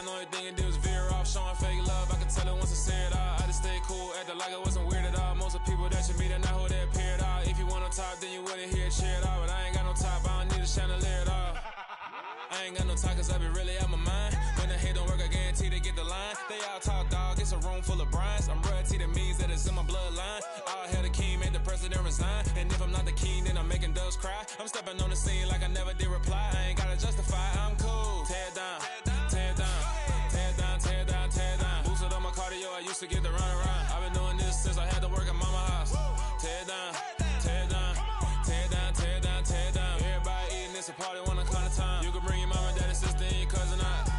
line, only thing it did was veer off, showing fake love. I could tell it once I said it all. I just stayed cool, acted like it wasn't weird at all. Most of the people that you meet are not who they appear at all. If you want on top, then you wouldn't hear it cheer at all. But I ain't got no top, I don't need a chandelier at all. I ain't got no talk, cause I be really out my mind. When the hate don't work, I guarantee they get the line. They all talk, dog, it's a room full of brines. I'm royalty, that means that it's in my bloodline. All hail the king, made the president resign. And if I'm not the king, then I'm making doves cry. I'm stepping on the scene like I never did reply. I ain't gotta justify, I'm cool. Tear down, tear down, tear down, tear down, tear down. Boosted on my cardio, I used to get the run around. I've been doing this since I had to work at mama house. Tear down, tear down, tear down, tear down, tear down. Everybody eating, it's a party, one o'clock of time. You can bring your mama, daddy, sister, and your cousin out.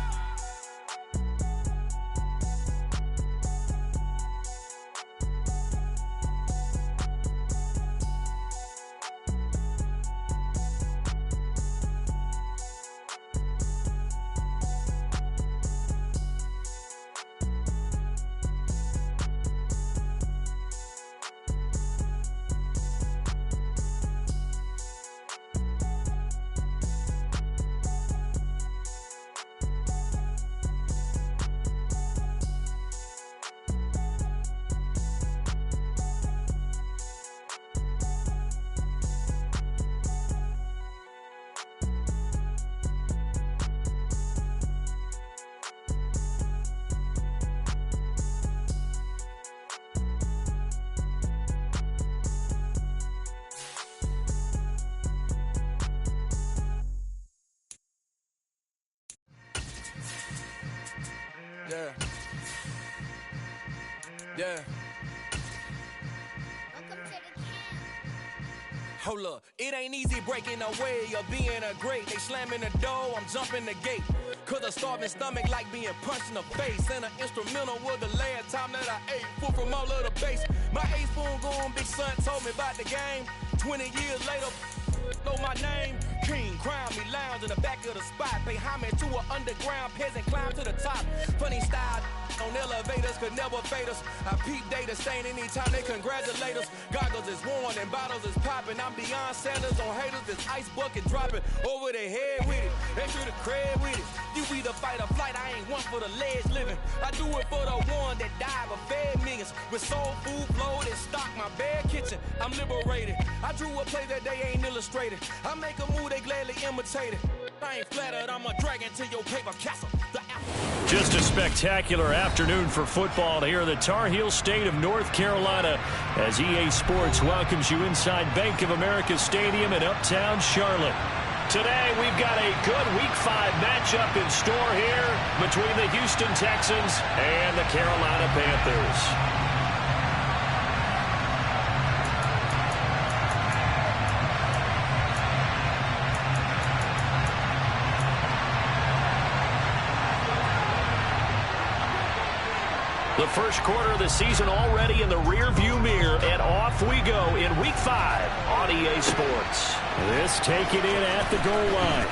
Yeah. Yeah. Hold up, it ain't easy breaking away or being a great. They slamming the door, I'm jumping the gate. Cause a starving stomach like being punched in the face. And an instrumental was the last time that I ate food from all of the base. My A-spoon going, big son told me about the game. 20 years later, know my name. King, crown me, lounge in the back of the spot. Pay homage to an underground peasant, climb to the top. Funny style on elevators could never fade us. I peep data stain anytime they congratulate us. Goggles is worn and bottles is popping. I'm beyond Sanders on haters, this ice bucket dropping over their head with it. They should have crab with it. You either fight or flight, I ain't one for the ledge living. I do it for the one that died but fed millions. With soul food flowed and stocked my bare kitchen. I'm liberated. I drew a play that they ain't illustrated. I make a move, they gladly imitate it. I ain't flattered, I'm a dragon to your paper castle. Just a spectacular afternoon for football here in the Tar Heel state of North Carolina as EA Sports welcomes you inside Bank of America Stadium in uptown Charlotte. Today we've got a good Week 5 matchup in store here between the Houston Texans and the Carolina Panthers. The first quarter of the season already in the rear-view mirror, and off we go in Week 5 on EA Sports. This taken in at the goal line.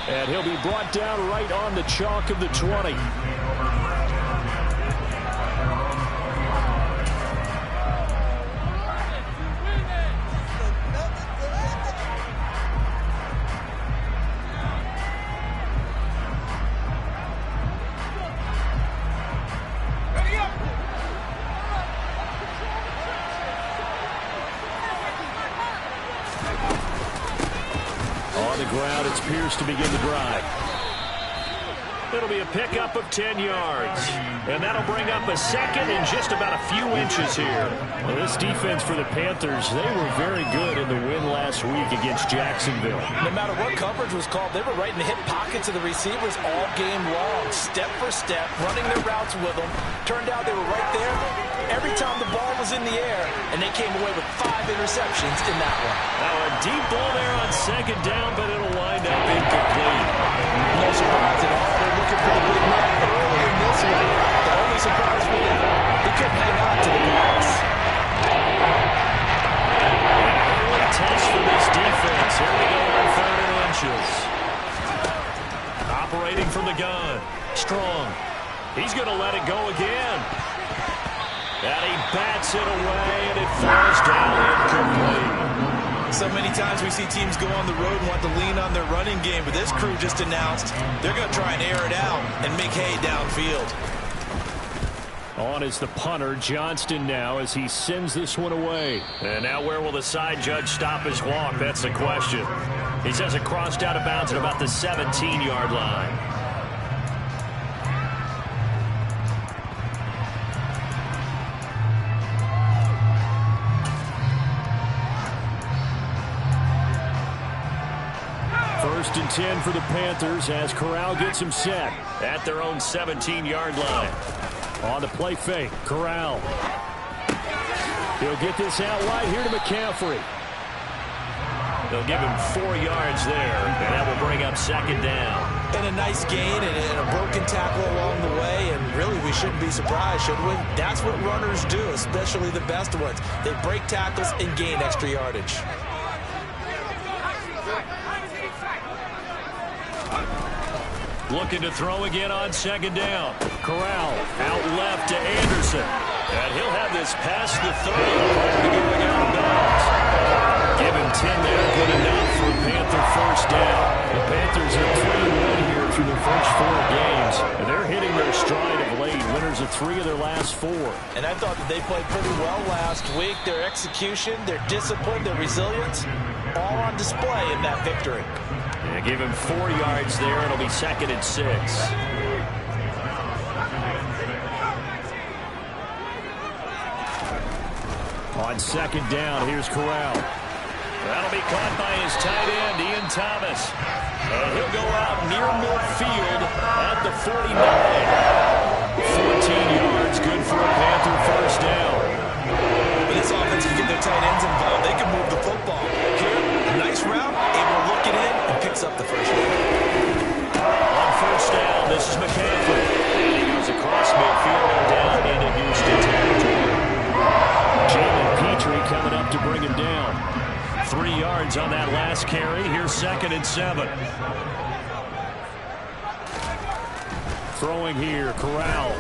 And he'll be brought down right on the chalk of the 20. Ground, it's Pierce to begin the drive. It'll be a pickup of 10 yards. And that'll bring up a second in just about a few inches here. Well, this defense for the Panthers, they were very good in the win last week against Jacksonville. No matter what coverage was called, they were right in the hip pockets of the receivers all game long, step for step, running their routes with them. Turned out they were right there every time the ball was in the air, and they came away with 5 interceptions in that one. Now a deep ball there on second down, but it'll wind up incomplete. No surprise at all. They're looking for the big man early in this one. The only surprise for them, he couldn't hang on to the pass. Early test for this defense. Here we go on 3rd and inches. Operating from the gun. Strong. He's going to let it go again. And he bats it away, and it falls down incomplete. So many times we see teams go on the road and want to lean on their running game, but this crew just announced they're going to try and air it out and make hay downfield. On is the punter, Johnston, now as he sends this one away. And now where will the side judge stop his walk? That's the question. He says it crossed out of bounds at about the 17-yard line. First and 10 for the Panthers as Corral gets him set At their own 17-yard line. On the play fake, Corral. He'll get this out wide here to McCaffrey. They'll give him 4 yards there, and that will bring up second down. And a nice gain and a broken tackle along the way, and really we shouldn't be surprised, should we? That's what runners do, especially the best ones. They break tackles and gain extra yardage. Looking to throw again on second down. Corral out left to Anderson. And he'll have this past the 30 prior to going out of bounds. Give him 10 there, good enough for a Panther first down. The Panthers are 3-1 here through their first 4 games. And they're hitting their stride of late. Winners of 3 of their last 4. And I thought that they played pretty well last week. Their execution, their discipline, their resilience, all on display in that victory. Yeah, give him 4 yards there. It'll be second and 6. On second down, here's Corral. That'll be caught by his tight end, Ian Thomas. And he'll go out near midfield at the 49. 14 yards, good for a Panther first down. When this offense can get their tight ends involved, they can move the football. Here, nice route, able to look it in, and picks up the first down. On first down, this is McCaffrey. And he goes across midfield and down into Houston territory. Jalen Petrie coming up to bring him down. 3 yards on that last carry. Here's second and 7. Throwing here, Corral.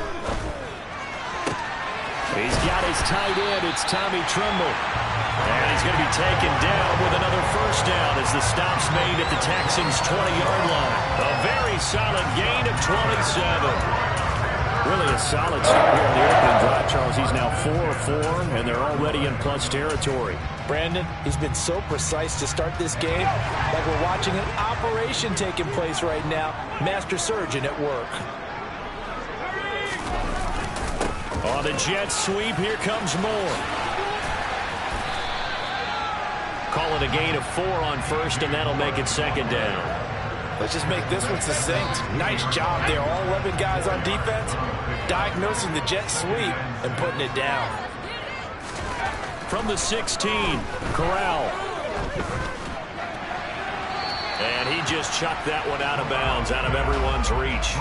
He's got his tight end. It's Tommy Tremble. And he's going to be taken down with another first down as the stop's made at the Texans' 20-yard line. A very solid gain of 27. Really a solid start here in the opening drive, Charles. He's now 4 of 4, and they're already in plus territory. Brandon, he's been so precise to start this game, like we're watching an operation taking place right now. Master surgeon at work. On the jet sweep, here comes Moore. Call it a gain of 4 on first, and that'll make it second down. Let's just make this one succinct. Nice job there. All 11 guys on defense diagnosing the jet sweep and putting it down. From the 16, Corral. And he just chucked that one out of bounds, out of everyone's reach.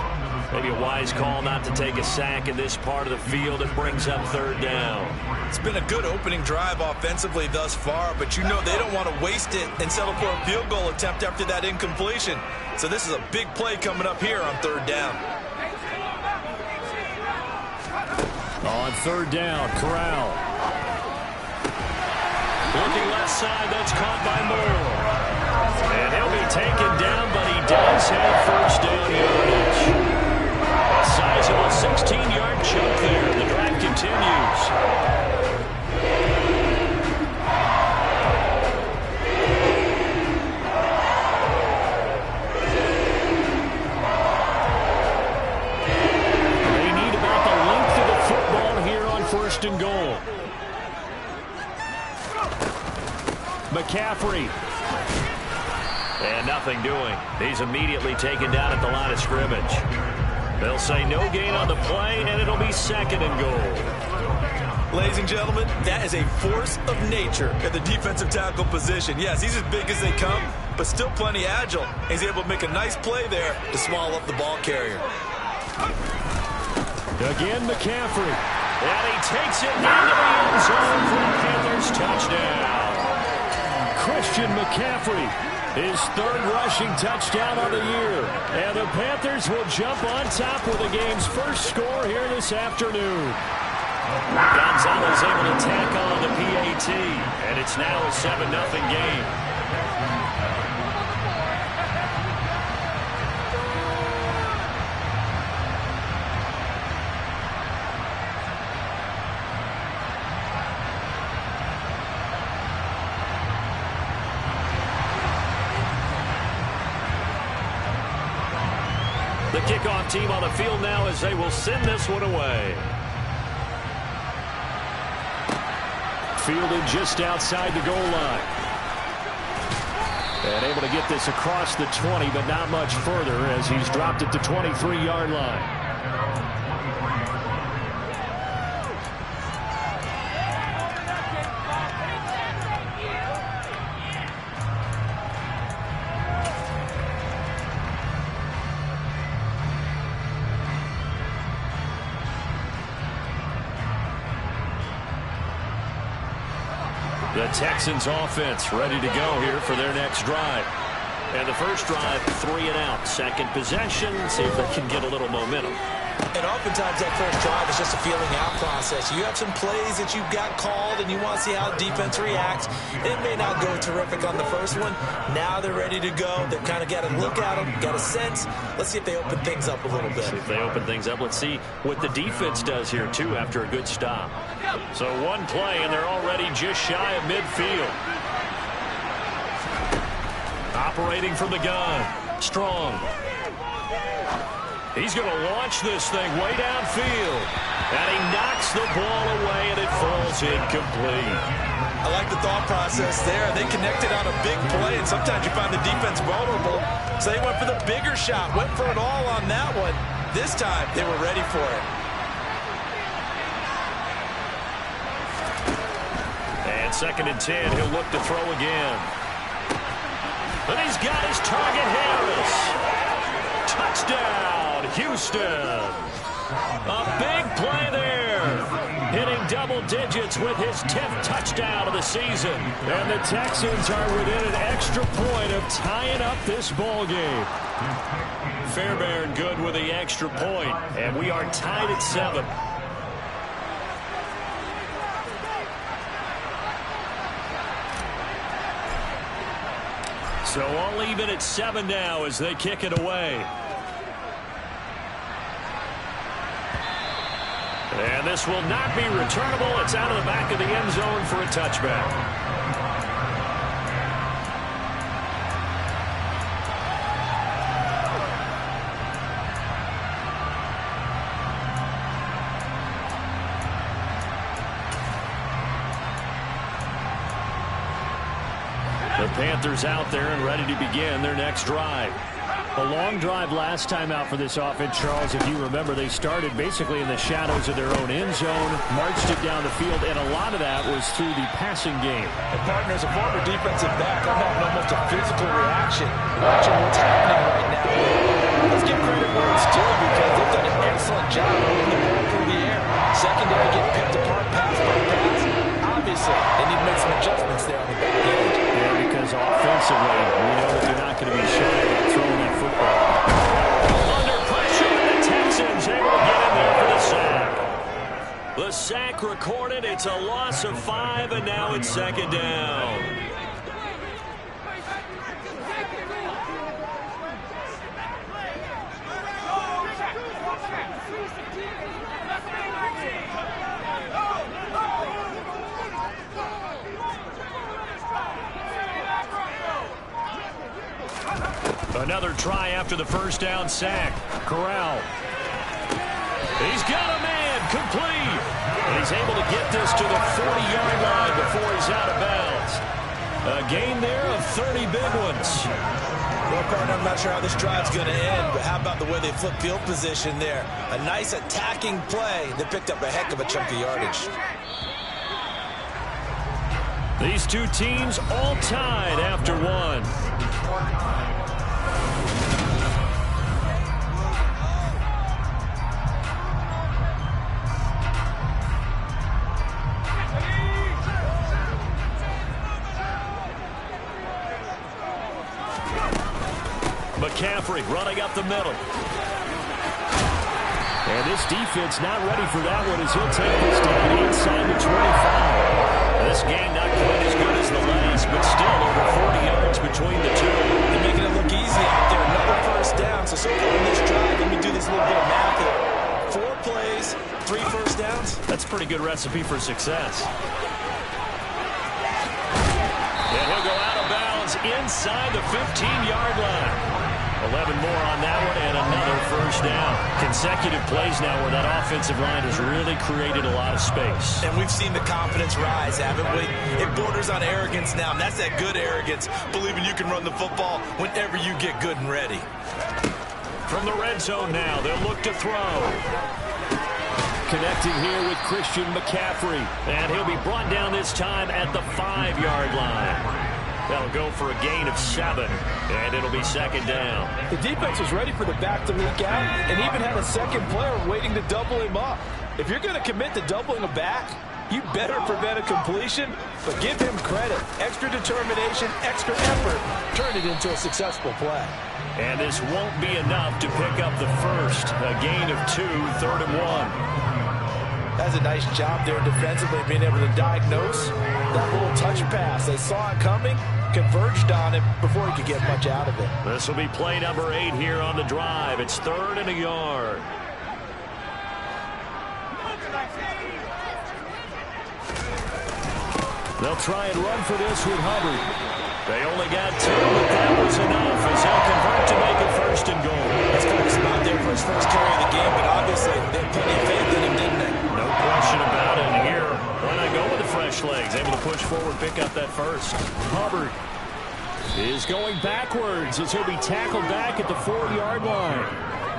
Maybe a wise call not to take a sack in this part of the field. It brings up third down. It's been a good opening drive offensively thus far, but you know they don't want to waste it and settle for a field goal attempt after that incompletion. So this is a big play coming up here on third down. On third down, Corral. Looking left side, that's caught by Moore. And he'll be taken down, but he does have first down yardage. A sizable 16-yard chunk there. The drive continues. They need about the length of the football here on first and goal. McCaffrey. And nothing doing. He's immediately taken down at the line of scrimmage. They'll say no gain on the play, and it'll be second and goal. Ladies and gentlemen, that is a force of nature at the defensive tackle position. Yes, he's as big as they come, but still plenty agile. He's able to make a nice play there to swallow up the ball carrier. Again, McCaffrey. And he takes it into the end zone for the Panthers touchdown. Christian McCaffrey, his third rushing touchdown of the year. And the Panthers will jump on top with the game's first score here this afternoon. Gonzalez able to tack on the PAT, and it's now a 7-0 game. The kickoff team on the field now as they will send this one away. Fielded just outside the goal line. And able to get this across the 20, but not much further as he's dropped it to 23-yard line. The Texans offense ready to go here for their next drive. And the first drive, 3 and out. Second possession, see if they can get a little momentum. And oftentimes that first drive is just a feeling out process. You have some plays that you've got called and you want to see how defense reacts. It may not go terrific on the first one. Now they're ready to go. They've kind of got to look at them, got a sense. Let's see if they open things up a little bit. See if they open things up. Let's see what the defense does here, too, after a good stop. So one play, and they're already just shy of midfield. Operating from the gun. Strong. He's going to launch this thing way downfield. And he knocks the ball away, and it falls incomplete. I like the thought process there. They connected on a big play, and sometimes you find the defense vulnerable. So they went for the bigger shot, went for it all on that one. This time, they were ready for it. And 2nd and 10, he'll look to throw again. And he's got his target, Harris. Touchdown, Houston. A big play there. Hitting double digits with his 10th touchdown of the season. And the Texans are within an extra point of tying up this ball game. Fairbairn good with the extra point, and we are tied at 7. So all even at 7 now as they kick it away. And this will not be returnable. It's out of the back of the end zone for a touchback. The Panthers out there and ready to begin their next drive. A long drive last time out for this offense, Charles. If you remember, they started basically in the shadows of their own end zone, marched it down the field, and a lot of that was through the passing game. And partner, as a former defensive back, I'm having almost a physical reaction watching what's happening right now. Let's give credit where it's due because they've done an excellent job moving the ball through the air. Secondary getting picked apart, pass by pass. Obviously, they need to make some adjustments there on the back end. Yeah, because offensively, we know that they're not going to be shy about throwing that football. Under pressure, the Texans able to get in there for the sack. The sack recorded. It's a loss of 5, and now it's 2nd down. Another try after the first down sack. Corral. He's got a man complete. And he's able to get this to the 40-yard line before he's out of bounds. A gain there of 30 big ones. Well, partner, I'm not sure how this drive's going to end, but how about the way they flip field position there? A nice attacking play that picked up a heck of a chunk of yardage. These two teams all tied after 1. McCaffrey running up the middle. And this defense not ready for that one as he'll take this down inside the 25. This game not quite as good as the last, but still over 40 yards between the two. They're making it look easy out there. Another first down. So far in this drive, let me do this little bit of math here. 4 plays, 3 first downs. That's a pretty good recipe for success. And he'll go out of bounds inside the 15-yard line. 11 more on that one and another first down. Consecutive plays now where that offensive line has really created a lot of space. And we've seen the confidence rise, haven't we? It borders on arrogance now, and that's that good arrogance, believing you can run the football whenever you get good and ready. From the red zone now, they'll look to throw. Connecting here with Christian McCaffrey. And he'll be brought down this time at the 5-yard line. That'll go for a gain of 7, and it'll be second down. The defense was ready for the back to leak out and even had a second player waiting to double him up. If you're going to commit to doubling a back, you better prevent a completion, but give him credit. Extra determination, extra effort, turn it into a successful play. And this won't be enough to pick up the first. A gain of 2, 3rd and 1. That's a nice job there defensively, being able to diagnose that little touch pass. They saw it coming, converged on it before he could get much out of it. This will be play number 8 here on the drive. It's 3rd and a yard. They'll try and run for this with Hubbard. They only got 2, but that was enough as they'll convert to make it 1st and goal. That's going to be spot there for his first carry of the game, but obviously they had plenty of faith in him, didn't they? No question about it. And here, why not go with the fresh legs? Able to push forward, pick up that first. Hubbard is going backwards as he'll be tackled back at the 4-yard line.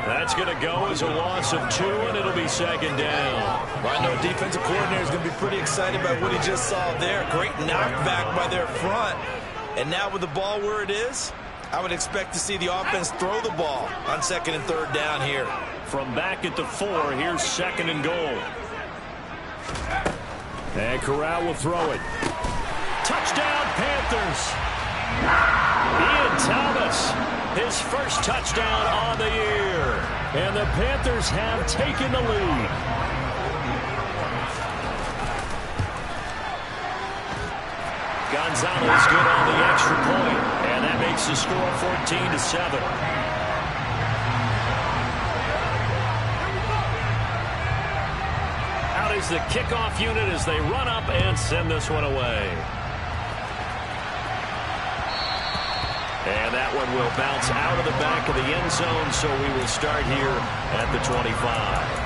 That's going to go as a loss of 2, and it'll be second down. Well, I know a defensive coordinator is going to be pretty excited about what he just saw there. Great knockback by their front. And now with the ball where it is, I would expect to see the offense throw the ball on 2nd and 3rd down here. From back at the 4, here's 2nd and goal. And Corral will throw it. Touchdown, Panthers. Ian Thomas, his first touchdown on the year. And the Panthers have taken the lead. Gonzalez good on the extra point, and that makes the score 14-7. Out is the kickoff unit as they run up and send this one away. And that one will bounce out of the back of the end zone, so we will start here at the 25.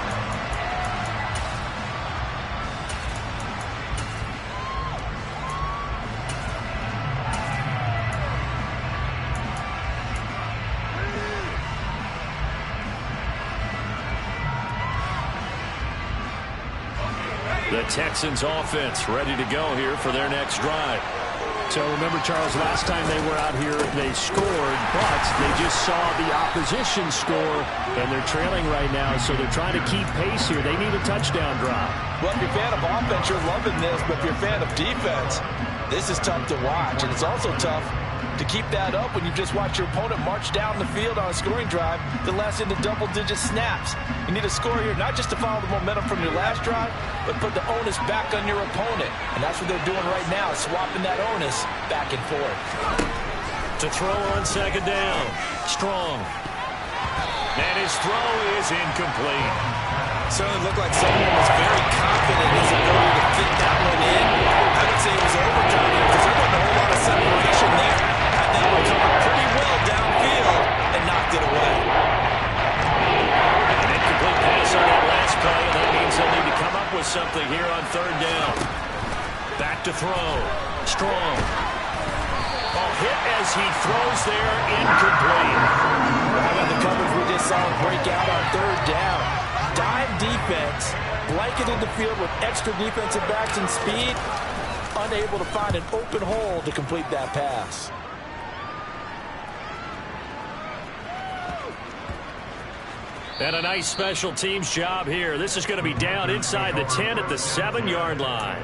The Texans offense ready to go here for their next drive. So remember, Charles, last time they were out here, they scored, but they just saw the opposition score, and they're trailing right now, so they're trying to keep pace here. They need a touchdown drive. Well, if you're a fan of offense, you're loving this, but if you're a fan of defense, this is tough to watch, and it's also tough to keep that up when you just watch your opponent march down the field on a scoring drive that lasts into double-digit snaps. You need a score here, not just to follow the momentum from your last drive, but put the onus back on your opponent. And that's what they're doing right now, swapping that onus back and forth. To throw on 2nd down, Strong. And his throw is incomplete. Certainly looked like someone was very confident in his ability to fit that one in. I would say he was overconfident because there wasn't a whole lot of separation there. Had they recovered pretty well downfield and knocked it away. An incomplete pass on that last play, and that means they'll need to come up with something here on 3rd down. Back to throw. Strong. Ball hit as he throws there, incomplete. How about the coverage we just saw him break out on 3rd down? Dime defense, blanketed the field with extra defensive backs and speed, unable to find an open hole to complete that pass. And a nice special teams job here. This is going to be down inside the 10 at the 7-yard line.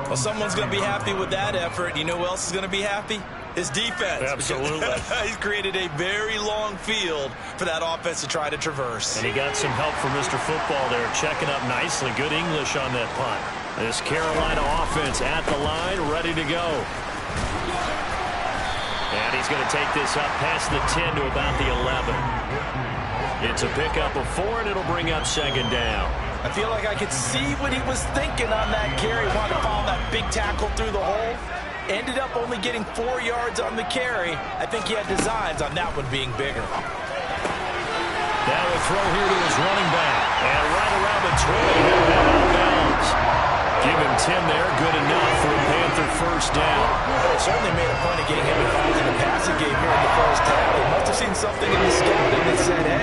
Well, someone's going to be happy with that effort. You know who else is going to be happy? His defense. Absolutely. He's created a very long field for that offense to try to traverse. And he got some help from Mr. Football there, checking up nicely. Good English on that punt. This Carolina offense at the line, ready to go. And he's going to take this up past the 10 to about the 11. It's a pickup of 4, and it'll bring up second down. I feel like I could see what he was thinking on that carry. Wanted to follow that big tackle through the hole. Ended up only getting 4 yards on the carry. I think he had designs on that one being bigger. Now a throw here to his running back. And right around the 20, he'll head out of bounds. Give him 10 there, good enough for a Panther first down. Well, it certainly made a point of getting him involved in the passing game here in the first half. They must have seen something in the scouting that said, hey,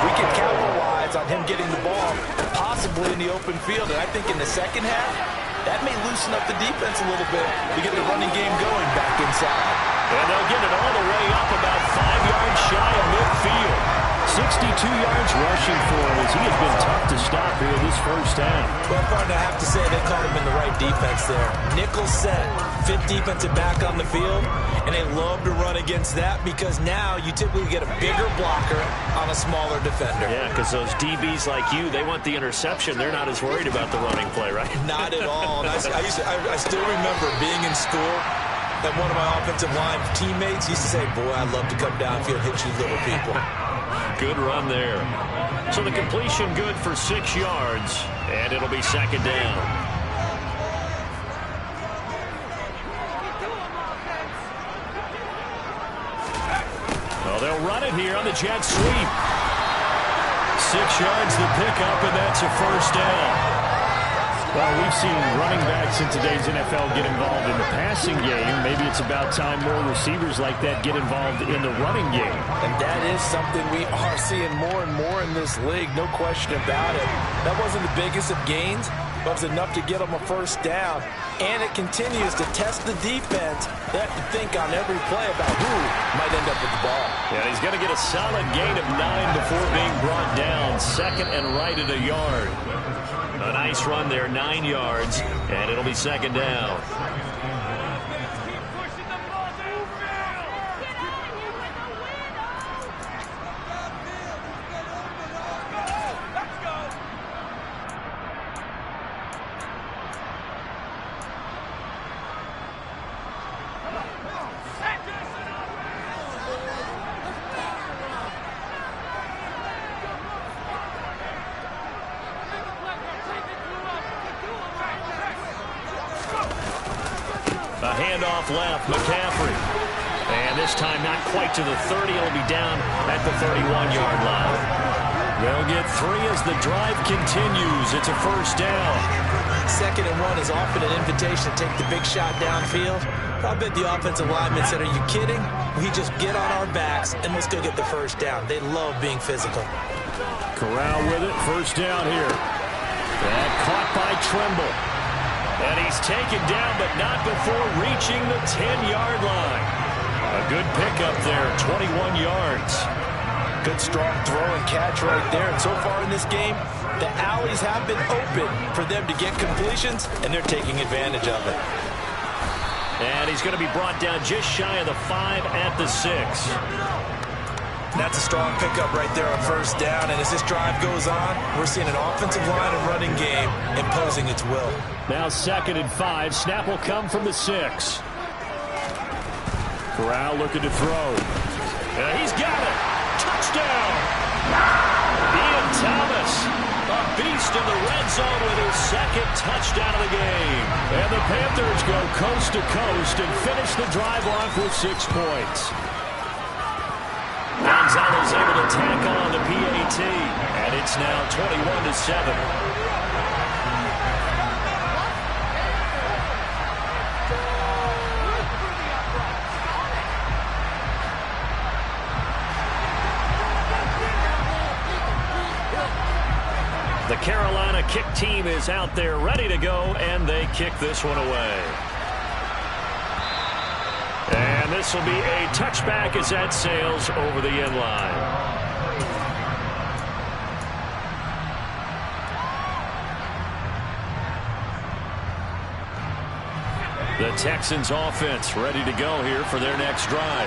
we can capitalize on him getting the ball, possibly in the open field. And I think in the second half, that may loosen up the defense a little bit to get the running game going back inside. And they'll get it all the way up about 5 yards shy of midfield. 62 yards rushing for him as he has been tough to stop here this first half. Well, partner, I have to say they caught him in the right defense there. Nickel set, fit defensive back on the field, and they love to run against that because now you typically get a bigger blocker on a smaller defender. Yeah, because those DBs like you, they want the interception. They're not as worried about the running play, right? Not at all. And I still remember being in school, and one of my offensive line teammates used to say, boy, I'd love to come downfield and hit you little people. Good run there. So the completion good for 6 yards, and it'll be second down. Well, they'll run it here on the jet sweep. 6 yards the pickup, and that's a first down. Well, we've seen running backs in today's NFL get involved in the passing game. Maybe it's about time more receivers like that get involved in the running game. And that is something we are seeing more and more in this league, no question about it. That wasn't the biggest of gains, but it was enough to get them a first down. And it continues to test the defense. They have to think on every play about who might end up with the ball. Yeah, he's going to get a solid gain of 9 before being brought down. Second and right at a yard. A nice run there, 9 yards, and it'll be second down. A handoff left, McCaffrey. And this time not quite to the 30. It'll be down at the 31-yard line. They'll get 3 as the drive continues. It's a first down. 2nd and 1 is often an invitation to take the big shot downfield. I bet the offensive lineman said, are you kidding? We just get on our backs and let's go get the first down. They love being physical. Corral with it. First down here. And caught by Trimble. And he's taken down, but not before reaching the 10-yard line. A good pickup there, 21 yards. Good strong throw and catch right there. And so far in this game, the alleys have been open for them to get completions, and they're taking advantage of it. And he's going to be brought down just shy of the 5 at the 6. That's a strong pickup right there on first down. And as this drive goes on, we're seeing an offensive line and running game imposing its will. Now 2nd and 5. Snap will come from the 6. Corral looking to throw. And he's got it. Touchdown. Ian Thomas, a beast in the red zone with his 2nd touchdown of the game. And the Panthers go coast to coast and finish the drive off with 6 points. Gonzalez able to tack on the PAT, and it's now 21-7. The Carolina kick team is out there ready to go, and they kick this one away. And this will be a touchback as that sails over the end line. The Texans offense ready to go here for their next drive.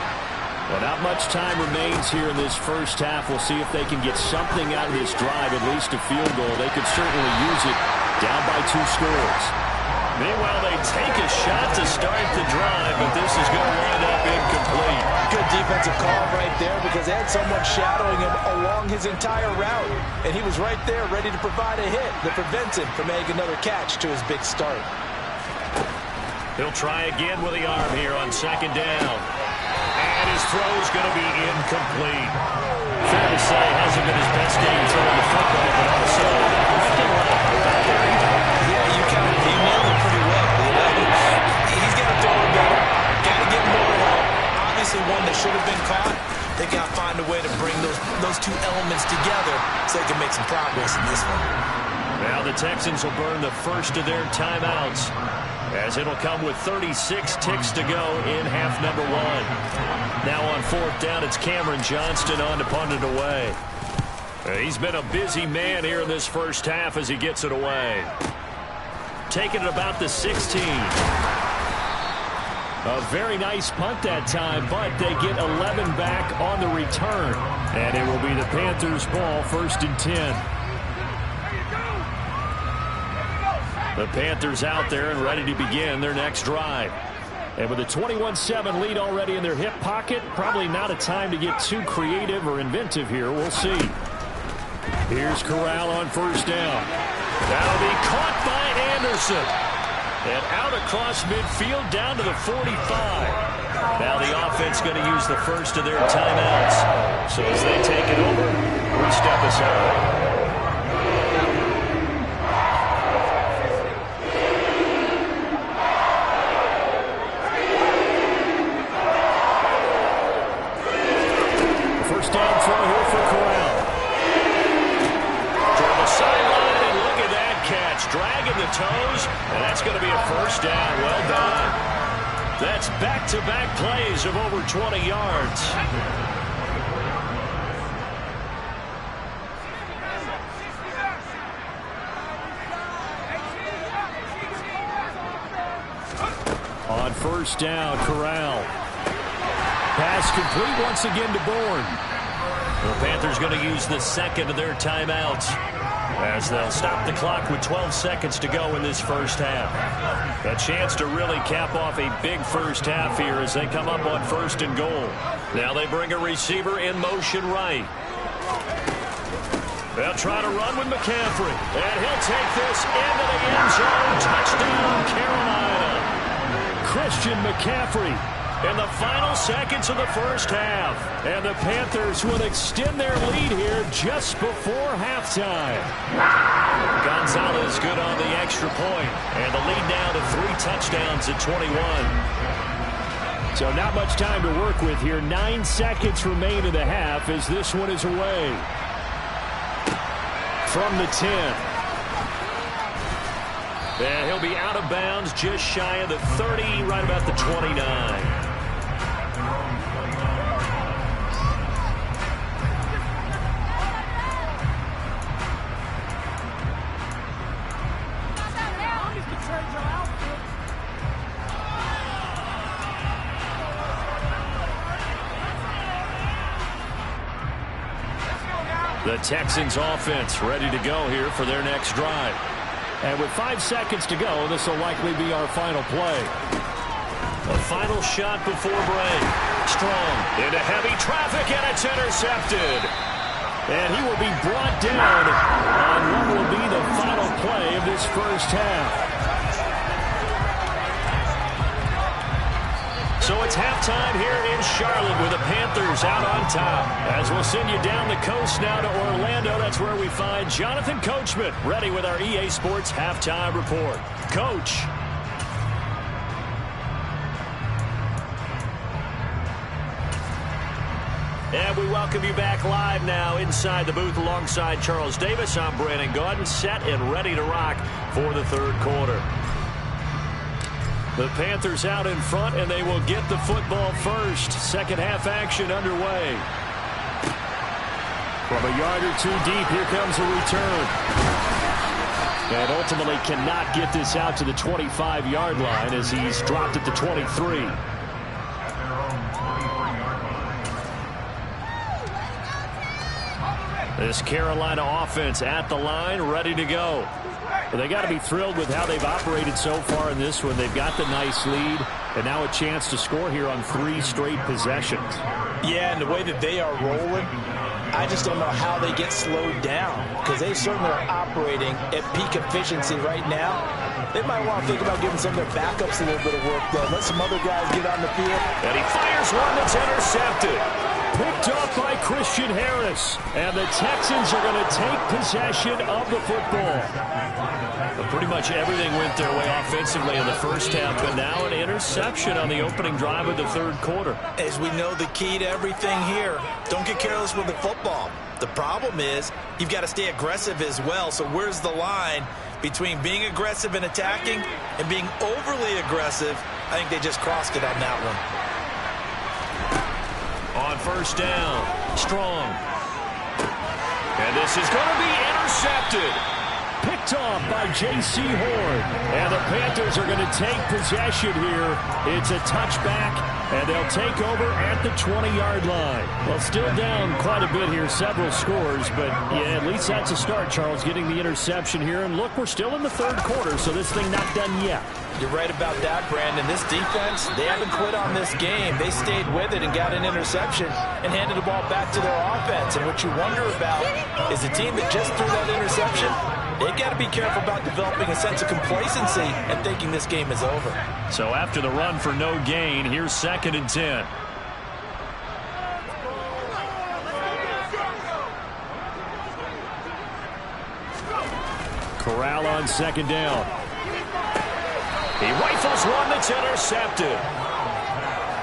Well, not much time remains here in this first half. We'll see if they can get something out of this drive, at least a field goal. They could certainly use it down by 2 scores. Meanwhile, they take a shot to start the drive, but this is going to wind up incomplete. Good defensive call right there because they had someone shadowing him along his entire route, and he was right there ready to provide a hit that prevents him from making another catch to his big start. He'll try again with the arm here on 2nd down. And his throw's going to be incomplete. Fair to say, hasn't been his best game throwing the football, but also yeah, you counted. He nailed it pretty well. He's got to throw it better. Got to get more help. Obviously, one that should have been caught. They got to find a way to bring those 2 elements together so they can make some progress in this one. Now the Texans will burn the first of their timeouts, as it'll come with 36 ticks to go in half number 1. Now on 4th down, it's Cameron Johnston on to punt it away. He's been a busy man here in this first half as he gets it away. Taking it about the 16. A very nice punt that time, but they get 11 back on the return. And it will be the Panthers' ball, 1st and 10. The Panthers out there and ready to begin their next drive. And with a 21-7 lead already in their hip pocket, probably not a time to get too creative or inventive here. We'll see. Here's Corral on 1st down. That'll be caught by Anderson. And out across midfield down to the 45. Now the offense going to use the first of their timeouts. So as they take it over, we step aside. Dragging the toes, and that's going to be a 1st down. Well done. That's back-to-back plays of over 20 yards. On 1st down, Corral. Pass complete once again to Bourne. The Panthers going to use the 2nd of their timeouts, as they'll stop the clock with 12 seconds to go in this first half. A chance to really cap off a big first half here as they come up on 1st and goal. Now they bring a receiver in motion right. They'll try to run with McCaffrey, and he'll take this into the end zone. Touchdown, Carolina. Christian McCaffrey in the final seconds of the first half. And the Panthers will extend their lead here just before halftime. Gonzalez good on the extra point. And the lead now to 3 touchdowns at 21. So not much time to work with here. 9 seconds remain in the half as this one is away. From the 10. And he'll be out of bounds just shy of the 30, right about the 29. The Texans offense ready to go here for their next drive. And with 5 seconds to go, this will likely be our final play. A final shot before break. Strong into heavy traffic, and it's intercepted. And he will be brought down on what will be the final play of this first half. So it's halftime here in Charlotte with the Panthers out on top. As we'll send you down the coast now to Orlando, that's where we find Jonathan Coachman ready with our EA Sports Halftime Report. Coach. And we welcome you back live now inside the booth alongside Charles Davis. I'm Brandon Gaudin, set and ready to rock for the third quarter. The Panthers out in front, and they will get the football first. Second half action underway. From a yard or two deep, here comes a return. And ultimately cannot get this out to the 25-yard line as he's dropped at the 23. This Carolina offense at the line, ready to go. Well, they got to be thrilled with how they've operated so far in this one. They've got the nice lead, and now a chance to score here on 3 straight possessions. Yeah, and the way that they are rolling, I just don't know how they get slowed down, because they certainly are operating at peak efficiency right now. They might want to think about giving some of their backups a little bit of work, though. Let some other guys get on the field. And he fires one that's intercepted. Picked off by Christian Harris. And the Texans are going to take possession of the football. But pretty much everything went their way offensively in the first half, but now an interception on the opening drive of the third quarter. As we know, the key to everything here, don't get careless with the football. The problem is you've got to stay aggressive as well. So where's the line between being aggressive and attacking and being overly aggressive? I think they just crossed it on that one. On first down, Strong. And this is going to be intercepted. Picked off by J.C. Horn. And the Panthers are going to take possession here. It's a touchback, and they'll take over at the 20-yard line. Well, still down quite a bit here, several scores, but yeah, at least that's a start, Charles, getting the interception here. And look, we're still in the third quarter, so this thing not done yet. You're right about that, Brandon. This defense, they haven't quit on this game. They stayed with it and got an interception and handed the ball back to their offense. And what you wonder about is the team that just threw that interception, they've got to be careful about developing a sense of complacency and thinking this game is over. So after the run for no gain, here's 2nd and 10. Corral on 2nd down. He rifles one that's intercepted.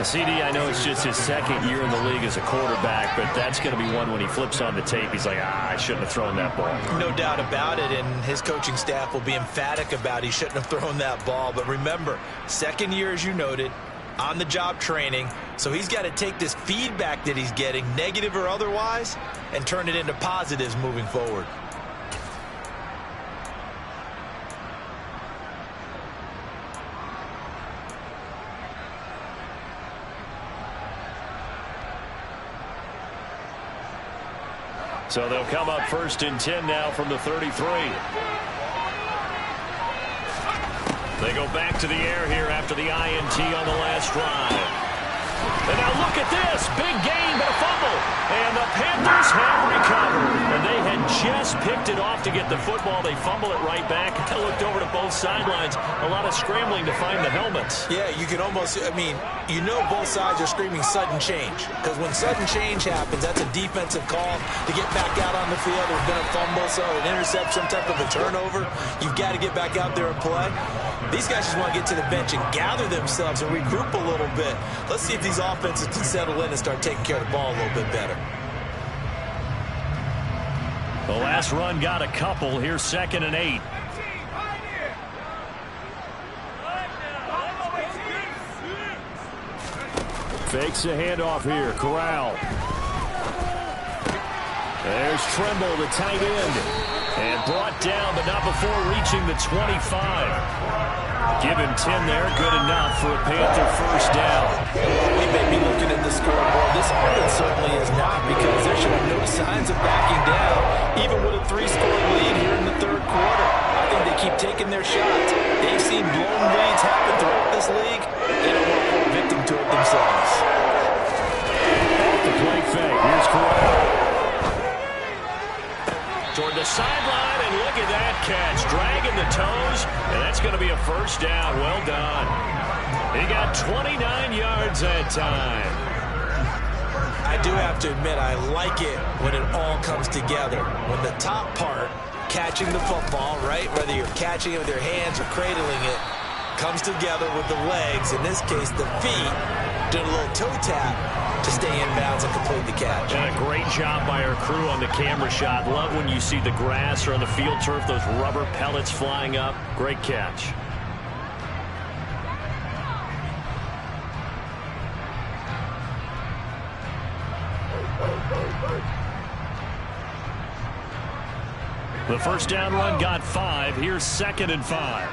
CD, I know it's just his 2nd year in the league as a quarterback, but that's going to be one when he flips on the tape. He's like, I shouldn't have thrown that ball. No doubt about it, and his coaching staff will be emphatic about he shouldn't have thrown that ball. But remember, 2nd year, as you noted, on-the-job training, so he's got to take this feedback that he's getting, negative or otherwise, and turn it into positives moving forward. So they'll come up 1st and 10 now from the 33. They go back to the air here after the INT on the last drive. And now look at this. Big gain, but a fumble. And the Panthers have recovered. And they had just picked it off to get the football. They fumble it right back. I looked over to both sidelines. A lot of scrambling to find the helmets. Yeah, you can almost, I mean, you know both sides are screaming sudden change. Because when sudden change happens, that's a defensive call to get back out on the field. There's been a fumble, so an intercept, some type of a turnover. You've got to get back out there and play. These guys just want to get to the bench and gather themselves and regroup a little bit. Let's see if these offenses can settle in and start taking care of the ball a little bit better. The last run got a couple. Here's 2nd and 8. Fakes a handoff here. Corral. There's Tremble, the tight end. And brought down, but not before reaching the 25. Give him 10 there. Good enough for a Panther first down. We may be looking at the scoreboard. This offense certainly is not, because they're showing no signs of backing down, even with a 3-score lead here in the third quarter. I think they keep taking their shots. They've seen blown leads happen throughout this league. They don't want to fall victim to it themselves. The play fake. Here's Corral. Toward the sideline, and look at that catch. Dragging the toes, and that's going to be a first down. Well done. He got 29 yards that time. I do have to admit, I like it when it all comes together. When the top part, catching the football, right, whether you're catching it with your hands or cradling it, comes together with the legs, in this case the feet, doing a little toe tap to stay in bounds and complete the catch. And a great job by our crew on the camera shot. Love when you see the grass or on the field turf, those rubber pellets flying up. Great catch. The first down run got 5. Here's 2nd and 5.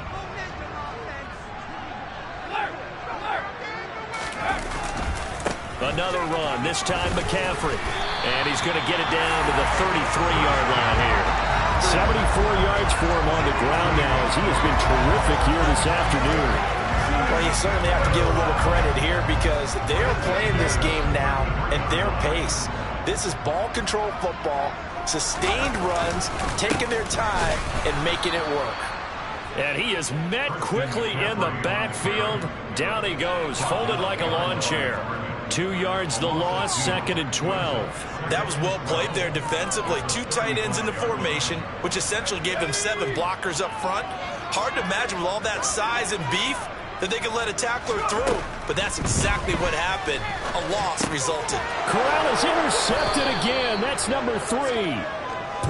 Another run, this time McCaffrey. And he's going to get it down to the 33-yard line here. 74 yards for him on the ground now as he has been terrific here this afternoon. Well, you certainly have to give a little credit here because they're playing this game now at their pace. This is ball control football, sustained runs, taking their time and making it work. And he is met quickly in the backfield. Down he goes, folded like a lawn chair. 2 yards the loss, 2nd and 12. That was well played there defensively. 2 tight ends in the formation, which essentially gave them 7 blockers up front. Hard to imagine with all that size and beef that they could let a tackler through. But that's exactly what happened. A loss resulted. Corral is intercepted again. That's number 3.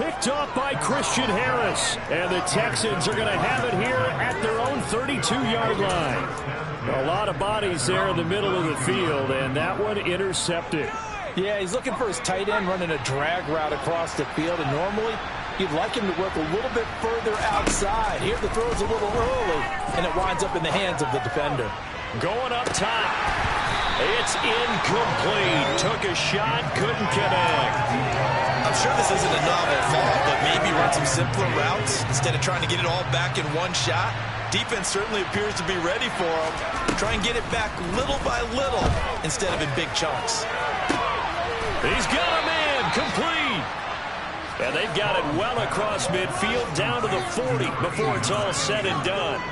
Picked off by Christian Harris. And the Texans are going to have it here at their own 32-yard line. A lot of bodies there in the middle of the field, and that one intercepted. Yeah, he's looking for his tight end running a drag route across the field, and normally you'd like him to work a little bit further outside. Here the throw's a little early, and it winds up in the hands of the defender. Going up top. It's incomplete. Took a shot, couldn't connect. I'm sure this isn't a novel thought, but maybe run some simpler routes instead of trying to get it all back in one shot. Defense certainly appears to be ready for him. Try and get it back little by little instead of in big chunks. He's got a man complete. And they've got it well across midfield down to the 40 before it's all said and done.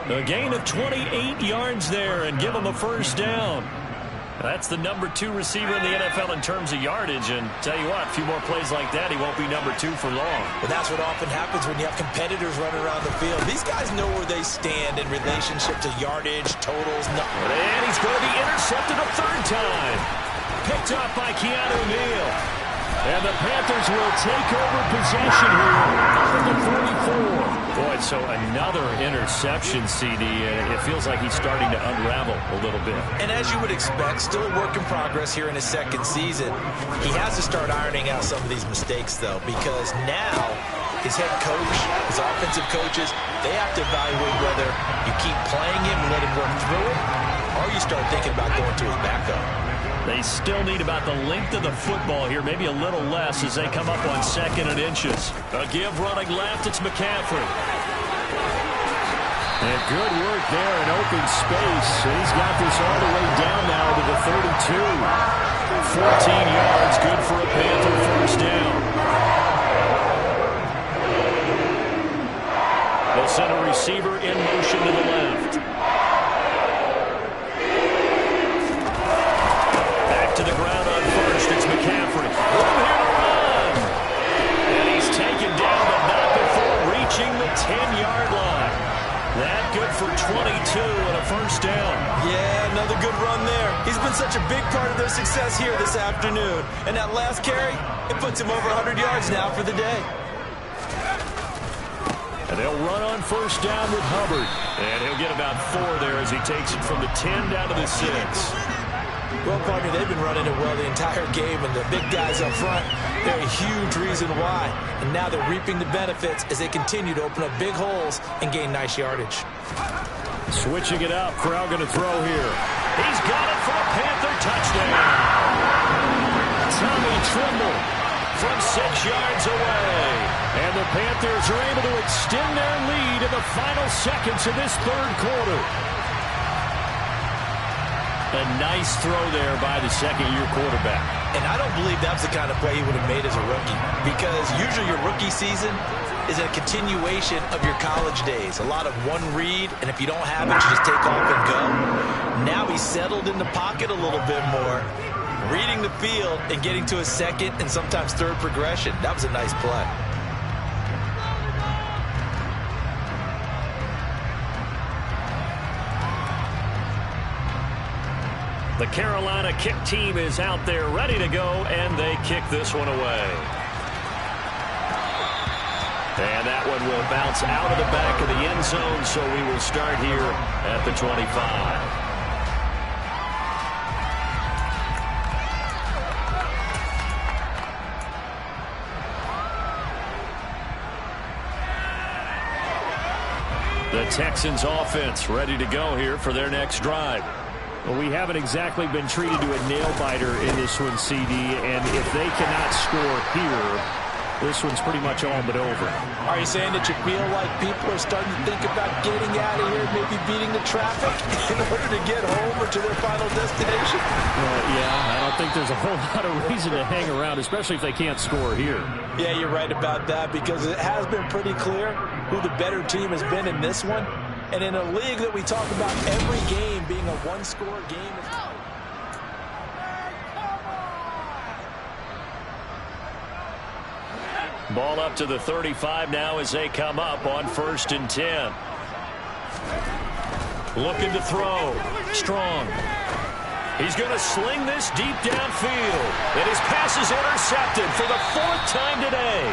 A gain of 28 yards there and give him a first down. That's the number 2 receiver in the NFL in terms of yardage. And tell you what, a few more plays like that, he won't be number 2 for long. But that's what often happens when you have competitors running around the field. These guys know where they stand in relationship to yardage, totals. And he's going to be intercepted a 3rd time. Picked off by Keanu Neal. And the Panthers will take over possession here at the 44. Boy, so another interception, CD. It feels like he's starting to unravel a little bit. And as you would expect, still a work in progress here in his 2nd season. He has to start ironing out some of these mistakes, though, because now his head coach, his offensive coaches, they have to evaluate whether you keep playing him and let him work through it, or you start thinking about going to his backup. They still need about the length of the football here, maybe a little less as they come up on 2nd and inches. A give running left, it's McCaffrey. And good work there in open space. He's got this all the way down now to the 32. 14 yards, good for a Panther first down. They'll send a receiver in motion to the left. To the ground on first, it's McCaffrey. Room here to run. And he's taken down, but not before reaching the 10-yard line. That good for 22 and a first down. Yeah, another good run there. He's been such a big part of their success here this afternoon. And that last carry, it puts him over 100 yards now for the day. And they'll run on first down with Hubbard. And he'll get about 4 there as he takes it from the 10 down to the 6. Well, partner, they've been running it well the entire game, and the big guys up front, they're a huge reason why. And now they're reaping the benefits as they continue to open up big holes and gain nice yardage. Switching it up, Corral going to throw here. He's got it for a Panther touchdown. Tommy Tremble from 6 yards away. And the Panthers are able to extend their lead in the final seconds of this 3rd quarter. A nice throw there by the 2nd-year quarterback. And I don't believe that's the kind of play he would have made as a rookie, because usually your rookie season is a continuation of your college days. A lot of one read, and if you don't have it, you just take off and go. Now he's settled in the pocket a little bit more, reading the field and getting to a 2nd and sometimes 3rd progression. That was a nice play. The Carolina kick team is out there ready to go, and they kick this one away. And that one will bounce out of the back of the end zone, so we will start here at the 25. The Texans offense ready to go here for their next drive. Well, we haven't exactly been treated to a nail-biter in this one, CD, and if they cannot score here, this one's pretty much all but over. Are you saying that you feel like people are starting to think about getting out of here, maybe beating the traffic in order to get home or to their final destination? Yeah, I don't think there's a whole lot of reason to hang around, especially if they can't score here. Yeah, you're right about that, because it has been pretty clear who the better team has been in this one. And in a league that we talk about every game being a one-score game. Ball up to the 35 now as they come up on 1st and 10. Looking to throw. Strong. He's going to sling this deep downfield. And his pass is intercepted for the 4th time today.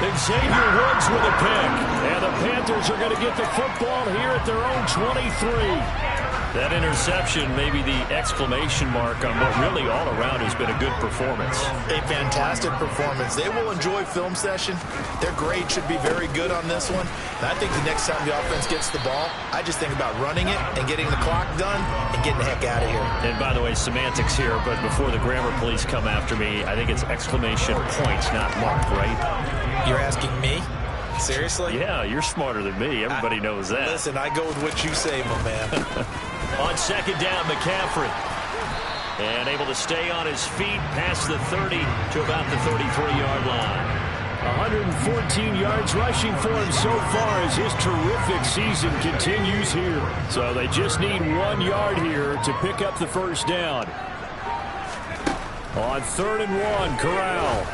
Xavier Woods with a pick. And the Panthers are going to get the football here at their own 23. That interception may be the exclamation mark on what really all around has been a good performance. A fantastic performance. They will enjoy film session. Their grade should be very good on this one. And I think the next time the offense gets the ball, I just think about running it and getting the clock done and getting the heck out of here. And by the way, semantics here, but before the grammar police come after me, I think it's exclamation points, not mark, right? You're asking me? Seriously? Yeah, you're smarter than me. Everybody knows that. Listen, I go with what you say, my man. On 2nd down, McCaffrey. And able to stay on his feet past the 30 to about the 33-yard line. 114 yards rushing for him so far as his terrific season continues here. So they just need 1 yard here to pick up the first down. On 3rd and 1, Corral.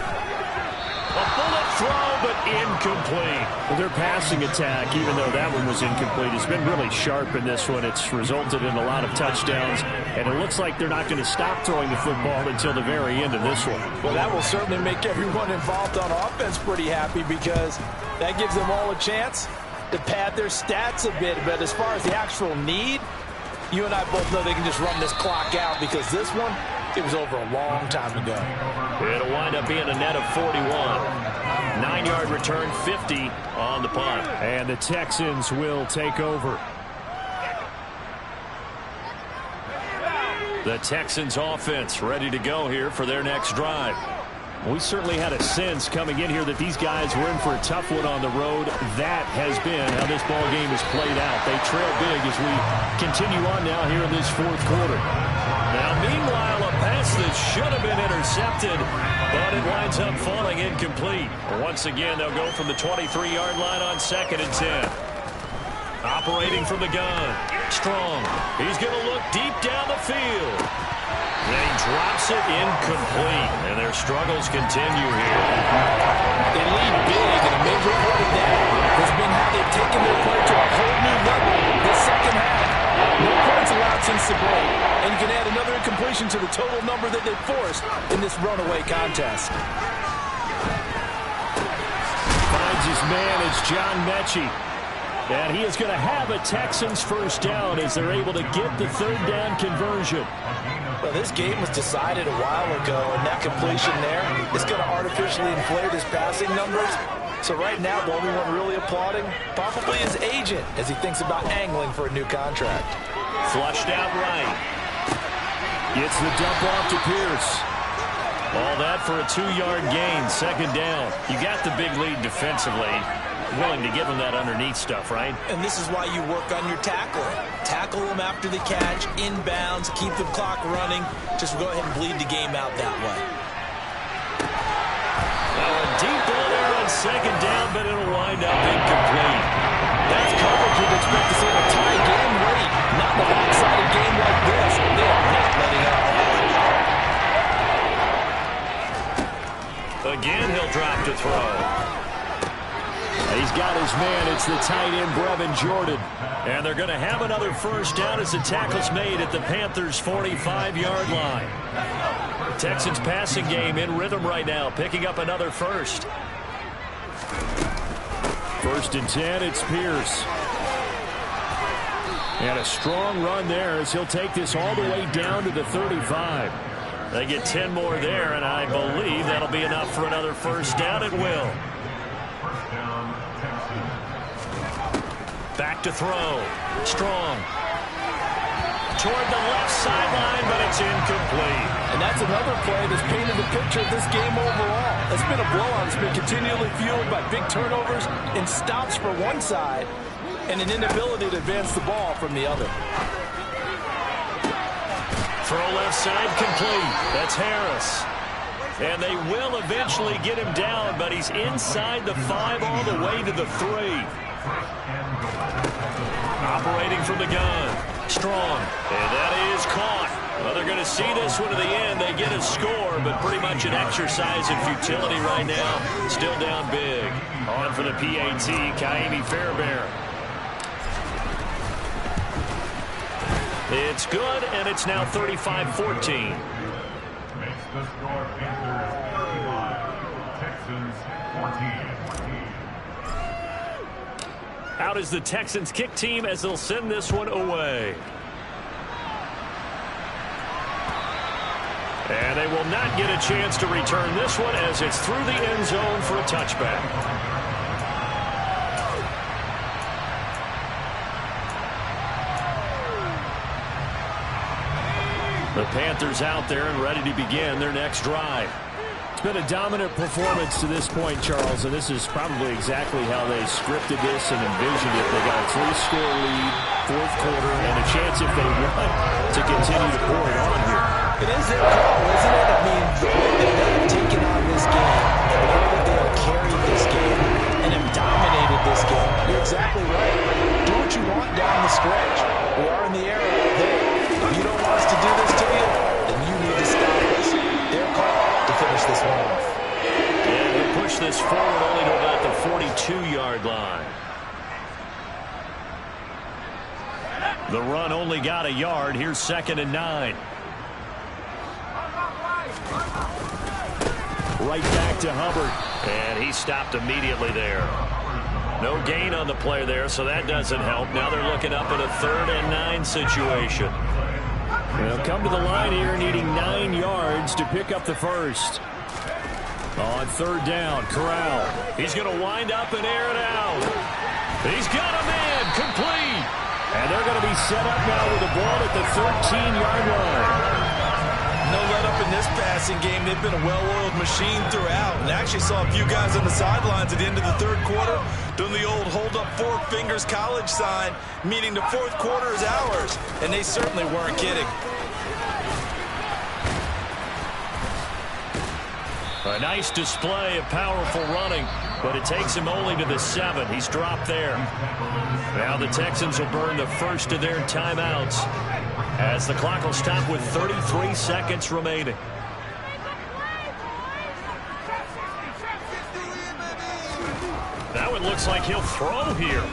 A bullet throw, but incomplete. Well, their passing attack, even though that one was incomplete, has been really sharp in this one. It's resulted in a lot of touchdowns, and it looks like they're not going to stop throwing the football until the very end of this one. Well, that will certainly make everyone involved on offense pretty happy, because that gives them all a chance to pad their stats a bit. But as far as the actual need, you and I both know they can just run this clock out, because this one, it was over a long time ago. It'll wind up being a net of 41. 9-yard return, 50 on the punt. And the Texans will take over. The Texans offense ready to go here for their next drive. We certainly had a sense coming in here that these guys were in for a tough one on the road. That has been how this ball game has played out. They trail big as we continue on now here in this 4th quarter. Now, meanwhile, a pass that should have been intercepted, but it winds up falling incomplete. Once again, they'll go from the 23-yard line on 2nd and 10. Operating from the gun. Strong. He's going to look deep down the field. Then he drops it incomplete, and their struggles continue here. They lead big, and a major part of that has been how they've taken their play to a whole new level this second half. No points allowed since the break, and you can add another incompletion to the total number that they've forced in this runaway contest. Finds his man, it's John Mechie. And he is going to have a Texans first down as they're able to get the 3rd down conversion. Well, this game was decided a while ago, and that completion there is going to artificially inflate his passing numbers. So right now, the only one really applauding probably his agent as he thinks about angling for a new contract. Flushed out right. Gets the dump off to Pierce. All that for a 2-yard gain, 2nd down. You got the big lead defensively. Willing to give them that underneath stuff, right? And this is why you work on your tackling. Tackle them after the catch, inbounds, keep the clock running. Just go ahead and bleed the game out that way. Now a deep ball there on 2nd down, but it'll wind up incomplete. That's coverage you'd expect to see in a tie game late. Not in a lopsided game like this. They are not letting up. Again, he'll drop to throw. He's got his man. It's the tight end, Brevin Jordan. And they're going to have another first down as the tackle's made at the Panthers' 45-yard line. Texans passing game in rhythm right now, picking up another first. 1st and 10, it's Pierce. And a strong run there as he'll take this all the way down to the 35. They get 10 more there, and I believe that'll be enough for another first down. It will. Back to throw. Strong. Toward the left sideline, but it's incomplete. And that's another play that's painted the picture of this game overall. It's been a blowout. It's been continually fueled by big turnovers and stops for one side and an inability to advance the ball from the other. Throw left side complete. That's Harris. And they will eventually get him down, but he's inside the 5 all the way to the 3. Operating from the gun. Strong. And that is caught. Well, they're going to see this one to the end. They get a score, but pretty much an exercise in futility right now. Still down big. On for the PAT, Ka'imi Fairbairn. It's good, and it's now 35-14. Makes the score Panthers 35, Texans 14. Out is the Texans kick team as they'll send this one away. And they will not get a chance to return this one as it's through the end zone for a touchback. The Panthers out there and ready to begin their next drive. It's been a dominant performance to this point, Charles, and this is probably exactly how they scripted this and envisioned it. They got a 3-score lead, fourth quarter, and a chance if they want to continue to pour it on here. It is their call, isn't it? I mean, the way that they have taken on this game, the way that they have carried this game, and have dominated this game, you're exactly right. Do what you want down the stretch. We are in the era of, hey, if you don't want us to do this to you, then you need to stop us. Their call to finish this one off. And they push this forward only to about the 42-yard line. The run only got a yard. Here's 2nd and 9. Right back to Hubbard. And he stopped immediately there. No gain on the play there, so that doesn't help. Now they're looking up at a 3rd and 9 situation. They'll come to the line here needing 9 yards to pick up the first. On 3rd down, Corral. He's going to wind up and air it out. He's got a man complete. And they're going to be set up now with the ball at the 13-yard line. No let up in this passing game. They've been a well-oiled machine throughout. And actually saw a few guys on the sidelines at the end of the 3rd quarter doing the old hold up 4 fingers college sign, meaning the 4th quarter is ours. And they certainly weren't kidding. A nice display of powerful running, but it takes him only to the 7. He's dropped there. Now the Texans will burn the first of their timeouts as the clock will stop with 33 seconds remaining. That one looks like he'll throw here.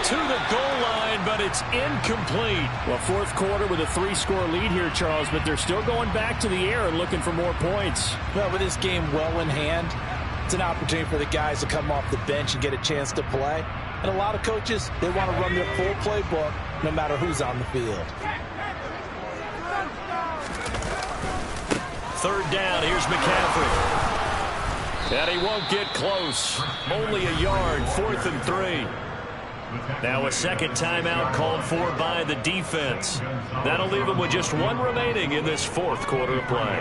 To the goal line, but it's incomplete. Well, 4th quarter with a 3-score lead here, Charles, but they're still going back to the air and looking for more points. Well, with this game well in hand, it's an opportunity for the guys to come off the bench and get a chance to play. And a lot of coaches, they want to run their full playbook no matter who's on the field. 3rd down, here's McCaffrey. And he won't get close. Only a yard, 4th and 3. Now a second timeout called for by the defense. That'll leave them with just 1 remaining in this 4th quarter of play.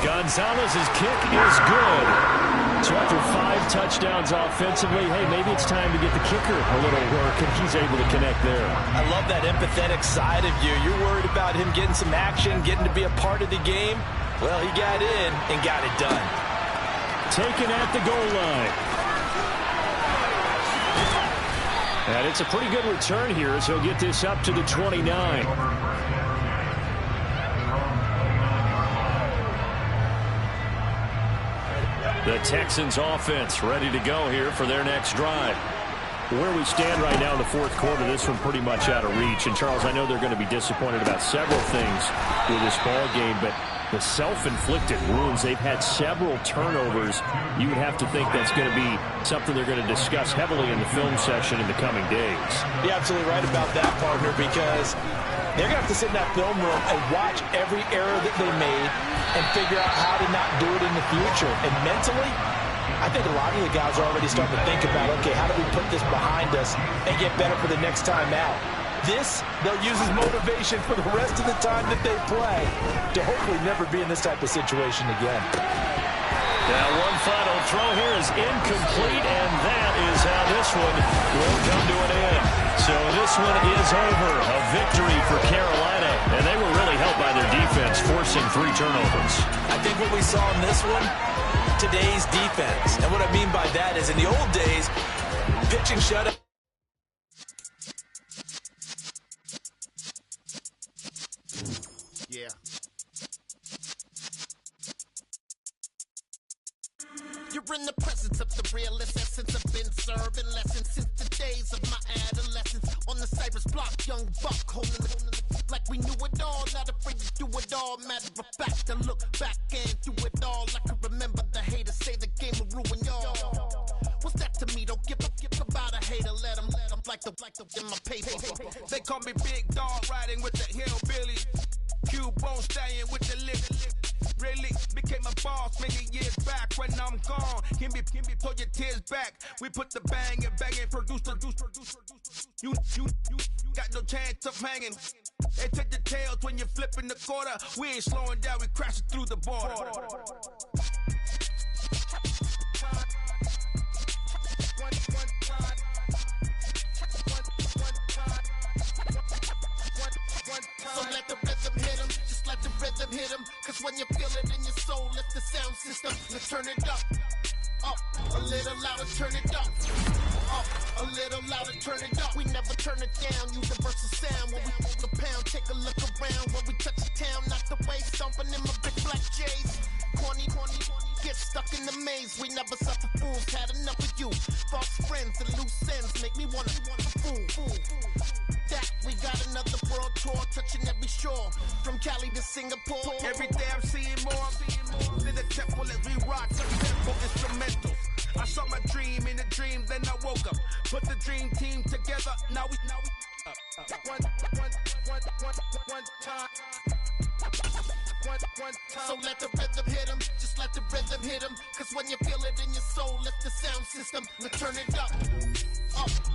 Gonzalez's kick is good. So after 5 touchdowns offensively, hey, maybe it's time to get the kicker a little work, and he's able to connect there. I love that empathetic side of you. You're worried about him getting some action, getting to be a part of the game. Well, he got in and got it done. Taken at the goal line. And it's a pretty good return here as he'll get this up to the 29. The Texans offense ready to go here for their next drive. Where we stand right now in the fourth quarter, this one pretty much out of reach. And, Charles, I know they're going to be disappointed about several things with this ball game, but the self-inflicted wounds, they've had several turnovers. You would have to think that's going to be something they're going to discuss heavily in the film session in the coming days. You're absolutely right about that, partner, because they're going to have to sit in that film room and watch every error that they made and figure out how to not do it in the future. And mentally, I think a lot of the guys are already starting to think about, okay, how do we put this behind us and get better for the next time out? This, they'll use as motivation for the rest of the time that they play to hopefully never be in this type of situation again. Now one final throw here is incomplete, and that is how this one will come to an end. So this one is over. A victory for Carolina, and they were really helped by their defense, forcing 3 turnovers. I think what we saw in this one, today's defense. And what I mean by that is in the old days, pitching shutout. Yeah. You're in the presence of the realest essence. I've been serving lessons since the days of my adolescence. On the Cypress block, young buck holding the like we knew it all, not afraid to do it all. Matter of fact, I look back and do it all. I can remember the haters say the game will ruin y'all. What's that to me? Don't give about a hater. Let them like the in my paper. They call me Big Dog, riding with the hillbillies. Q-Bone staying with the lip. Really became a boss many years back. When I'm gone, can be pull your tears back. We put the bang and produce. You got no chance of hanging. They take the tails when you're flipping the quarter. We ain't slowing down, we crashing through the border. So let the rhythm hit him, just let the rhythm hit him. Cause when you feel it in your soul, lift the sound system and turn it up. Up, a little louder, turn it up. Up, a little louder, turn it up. We never turn it down, universal sound. When we move the pound, take a look around. When we touch the town, not the way, stomping in my big black J's. Corny, get stuck in the maze. We never suffer fools, had enough of you. False friends and loose ends make me wanna fool. That we got another world tour, touching every shore, from Cali to Singapore. Every day I'm seeing more. In the temple as we rock some temple instrumentals. I saw my dream in a dream, then I woke up. Put the dream team together. Now we one time. So let the rhythm hit him, just let the rhythm hit him. Cause when you feel it in your soul, lift the sound system and turn it up. Up,